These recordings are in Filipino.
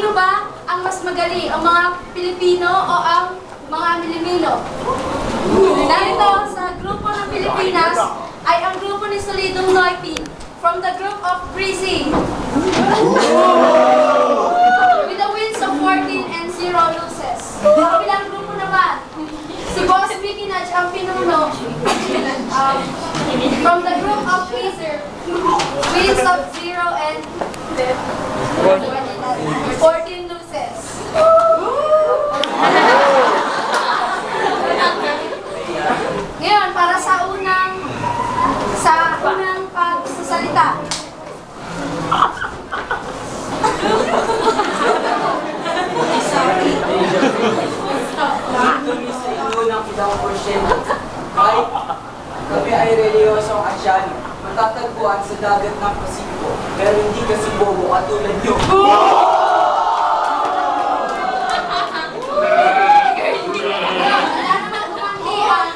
Sino ba ang mas magaling? Ang mga Pilipino o ang mga Milimino? Narito sa grupo ng Pilipinas ay ang grupo ni Solidong Noipi from the group of Breezy. With the wins of 14 and 0 losses. Sa kabilang grupo naman, si Boss Vicky Nudge ang pinuno from the group of Freezer. Wins of 0 and 14 losses. Ngayon, para sa unang pagsasalita. Kami sa inunang ilang porsyento. Kahit kami ay reliyosong Asyano, matatagpuan sa dagat ng Pasipiko, pero hindi kasi bobo katulad nyo. Wala naman umanggi ang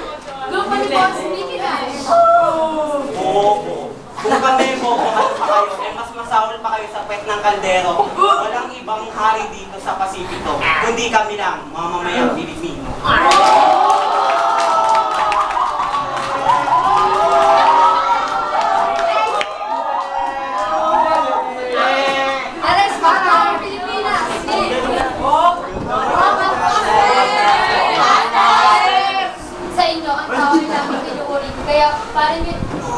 grupo ni Boss Vicky Nudge. Oo. Kung kami bobohan pa kayo, eh mas masawal pa kayo sa pet ng kaldero. Walang ibang hari dito sa Pasipito, kundi kami lang, mamamayang Pilipino. Ares, para ang Pilipinas. Sa inyo, ang tao ay laging kinukuri. Kaya parang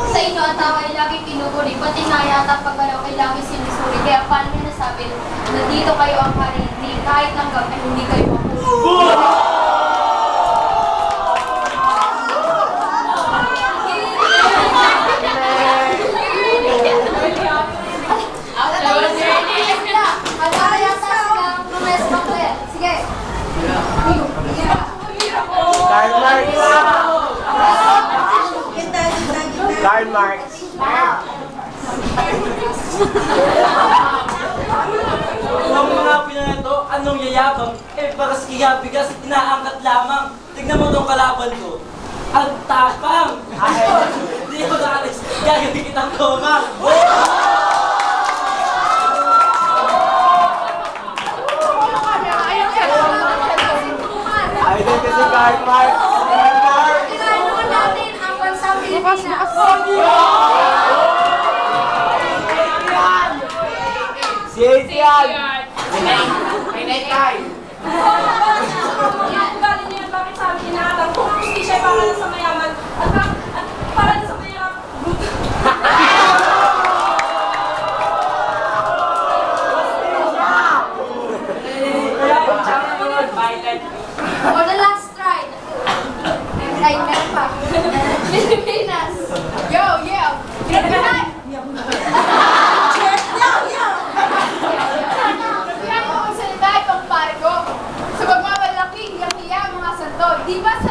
sa inyo, ang tao ay laging kinukuri. Pati nga yata paggalaw ay laging sinusuri. Kaya paano nyo nasabi na dito kayo ang hari, kahit hanggang ay hindi kayo mapuno. Sige. Karl Marx! Karl Marx! Ang mga pinato, anong yayabang? Eh, bakas kiyabigas, inaangkat lamang. Tignan mo tong kalaban ko. Ang tapang! Hindi ko naalis, gagawin kitang tumang! Idol ka si Karl Marx! Karl Marx! Kailangan natin ang bansang Pilipinas. Si Adrian! Ugali niya yan, bakit sabi niya nakatang kung hindi siya para sa mayaman at para sa mayaman. For the last ride. Ay, meron pa. Pilipinas. Yo, yeah. Pilipinas. Kaya ako magsalita itong pare ko. Sa pagmamalaking hiyang-hiya mga santo. Di ba sa